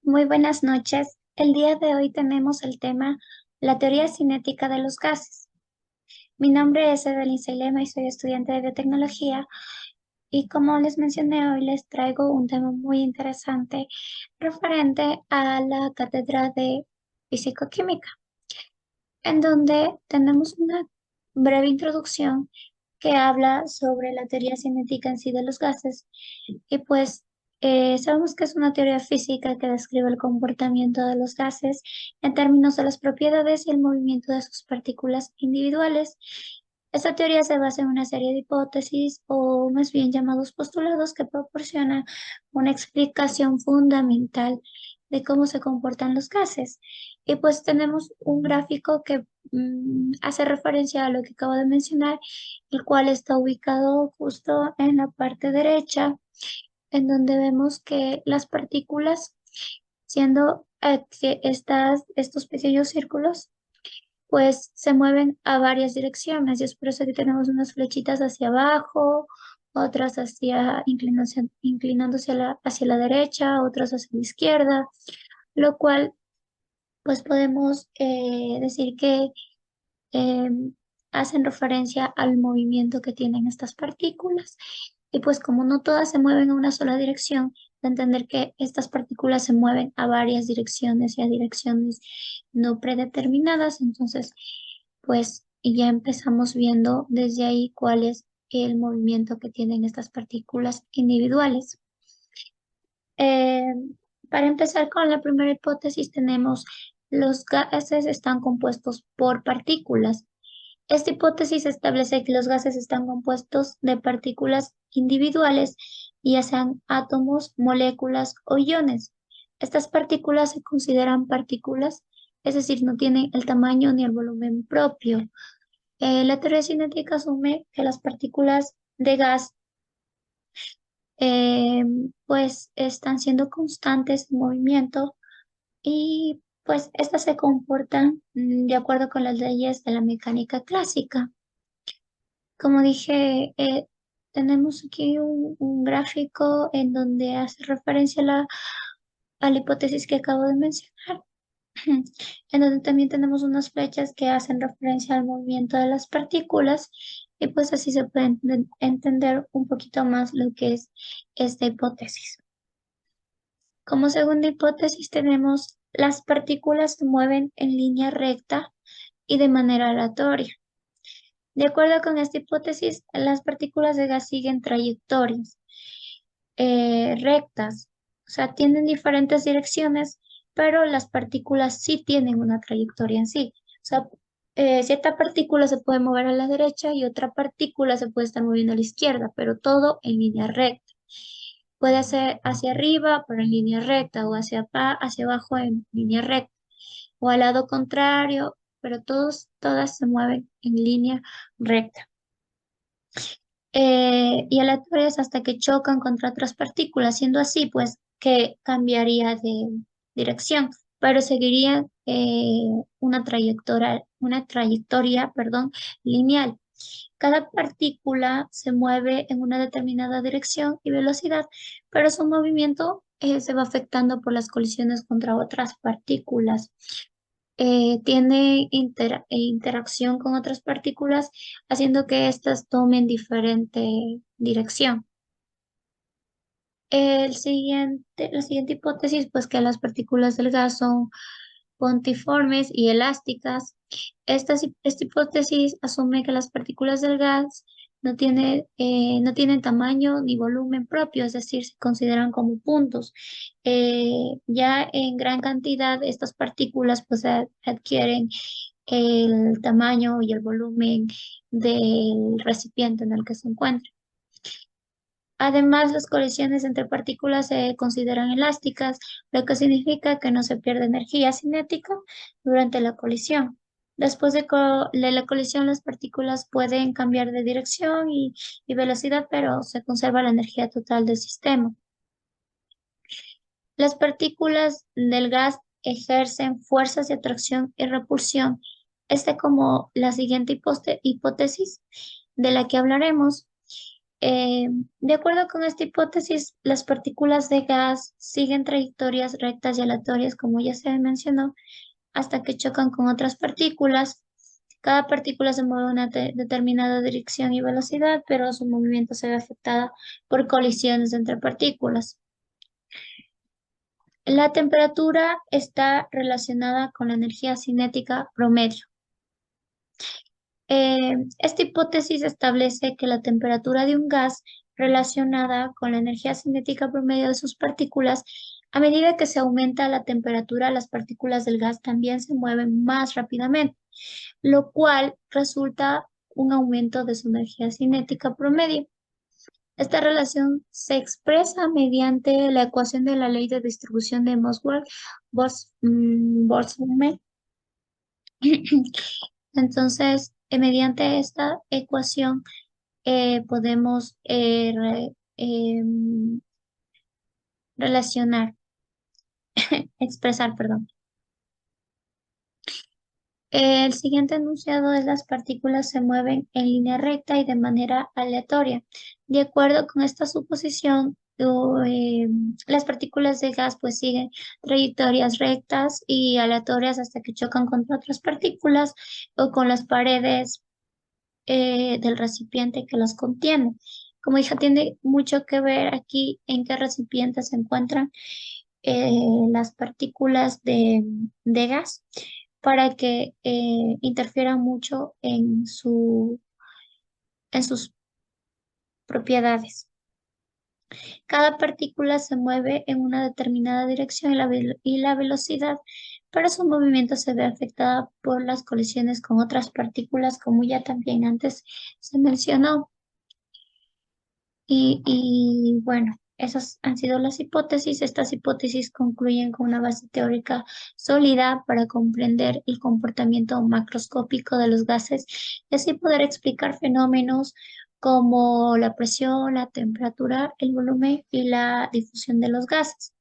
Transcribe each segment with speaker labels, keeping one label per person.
Speaker 1: Muy buenas noches. El día de hoy tenemos el tema la teoría cinética de los gases. Mi nombre es Evelyn Seilema y soy estudiante de biotecnología y como les mencioné hoy les traigo un tema muy interesante referente a la cátedra de físico-química, en donde tenemos una breve introducción que habla sobre la teoría cinética en sí de los gases y pues sabemos que es una teoría física que describe el comportamiento de los gases en términos de las propiedades y el movimiento de sus partículas individuales. Esta teoría se basa en una serie de hipótesis o más bien llamados postulados que proporcionan una explicación fundamental de cómo se comportan los gases. Y pues tenemos un gráfico que hace referencia a lo que acabo de mencionar, el cual está ubicado justo en la parte derecha, en donde vemos que las partículas, siendo que estos pequeños círculos, pues se mueven a varias direcciones y es por eso que tenemos unas flechitas hacia abajo, otras inclinándose a hacia la derecha, otras hacia la izquierda, lo cual pues podemos decir que eh, hacen referencia al movimiento que tienen estas partículas. Y pues como no todas se mueven en una sola dirección, de entender que estas partículas se mueven a varias direcciones y a direcciones no predeterminadas, entonces pues ya empezamos viendo desde ahí cuál es el movimiento que tienen estas partículas individuales. Eh, para empezar con la primera hipótesis, tenemos los gases están compuestos por partículas. Esta hipótesis establece que los gases están compuestos de partículas individuales, ya sean átomos, moléculas o iones. Estas partículas se consideran partículas, es decir, no tienen el tamaño ni el volumen propio. La teoría cinética asume que las partículas de gas eh, pues están siendo constantes en movimiento y pues estas se comportan de acuerdo con las leyes de la mecánica clásica. Como dije, tenemos aquí un gráfico en donde hace referencia a la hipótesis que acabo de mencionar, en donde también tenemos unas flechas que hacen referencia al movimiento de las partículas y pues así se puede entender un poquito más lo que es esta hipótesis. Como segunda hipótesis tenemos las partículas se mueven en línea recta y de manera aleatoria. De acuerdo con esta hipótesis, las partículas de gas siguen trayectorias rectas, o sea, tienen diferentes direcciones, pero las partículas sí tienen una trayectoria en sí. O sea, cierta partícula se puede mover a la derecha y otra partícula se puede estar moviendo a la izquierda, pero todo en línea recta. Puede ser hacia arriba, pero en línea recta, o hacia abajo en línea recta, o al lado contrario, pero todas se mueven en línea recta. Y aleatorias hasta que chocan contra otras partículas, siendo así, pues que cambiaría de dirección, pero seguiría una trayectoria, perdón, lineal. Cada partícula se mueve en una determinada dirección y velocidad, pero su movimiento se va afectando por las colisiones contra otras partículas. Tiene interacción con otras partículas, haciendo que éstas tomen diferente dirección. La siguiente hipótesis, pues que las partículas del gas son pontiformes y elásticas. Esta hipótesis asume que las partículas del gas no tienen tamaño ni volumen propio, es decir, se consideran como puntos. Ya en gran cantidad, estas partículas pues adquieren el tamaño y el volumen del recipiente en el que se encuentran. Además, las colisiones entre partículas se consideran elásticas, lo que significa que no se pierde energía cinética durante la colisión. Después de la colisión, las partículas pueden cambiar de dirección y velocidad, pero se conserva la energía total del sistema. Las partículas del gas ejercen fuerzas de atracción y repulsión. Esta como la siguiente hipótesis de la que hablaremos. De acuerdo con esta hipótesis, las partículas de gas siguen trayectorias rectas y aleatorias, como ya se mencionó, hasta que chocan con otras partículas. Cada partícula se mueve en una determinada dirección y velocidad, pero su movimiento se ve afectada por colisiones entre partículas. La temperatura está relacionada con la energía cinética promedio. Esta hipótesis establece que la temperatura de un gas relacionada con la energía cinética promedio de sus partículas, a medida que se aumenta la temperatura, las partículas del gas también se mueven más rápidamente, lo cual resulta un aumento de su energía cinética promedio. Esta relación se expresa mediante la ecuación de la ley de distribución de Boltzmann. Entonces, mediante esta ecuación podemos relacionar, expresar, perdón. El siguiente enunciado es: las partículas se mueven en línea recta y de manera aleatoria. De acuerdo con esta suposición, las partículas de gas pues siguen trayectorias rectas y aleatorias hasta que chocan contra otras partículas o con las paredes del recipiente que las contiene. Como dije, tiene mucho que ver aquí en qué recipiente se encuentran las partículas de gas para que interfieran mucho en sus propiedades. Cada partícula se mueve en una determinada dirección y la velocidad, pero su movimiento se ve afectada por las colisiones con otras partículas, como ya también antes se mencionó. Y bueno, esas han sido las hipótesis. Estas hipótesis concluyen con una base teórica sólida para comprender el comportamiento macroscópico de los gases y así poder explicar fenómenos como la presión, la temperatura, el volumen y la difusión de los gases.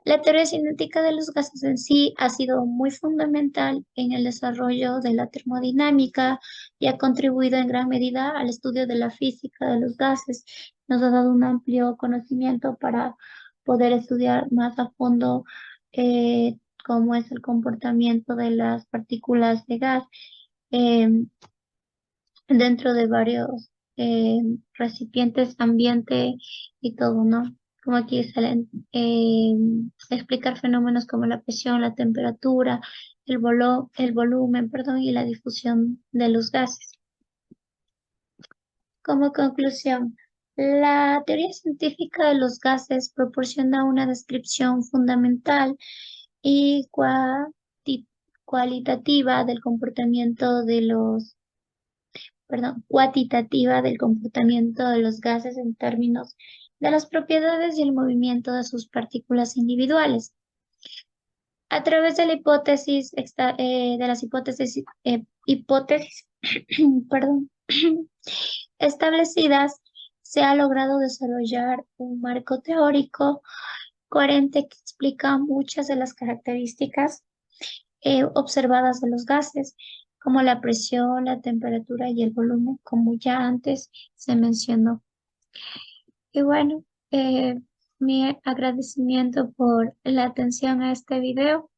Speaker 1: La teoría cinética de los gases en sí ha sido muy fundamental en el desarrollo de la termodinámica y ha contribuido en gran medida al estudio de la física de los gases. Nos ha dado un amplio conocimiento para poder estudiar más a fondo cómo es el comportamiento de las partículas de gas eh, dentro de varios recipientes, ambiente y todo, ¿no? Como aquí salen explicar fenómenos como la presión, la temperatura, el volumen, perdón, y la difusión de los gases. Como conclusión, la teoría científica de los gases proporciona una descripción fundamental y cualitativa del comportamiento de los cuantitativa del comportamiento de los gases en términos de las propiedades y el movimiento de sus partículas individuales. A través de la de las hipótesis, perdón, establecidas, se ha logrado desarrollar un marco teórico coherente que explica muchas de las características observadas de los gases, como la presión, la temperatura y el volumen, como ya antes se mencionó. Y bueno, mi agradecimiento por la atención a este video.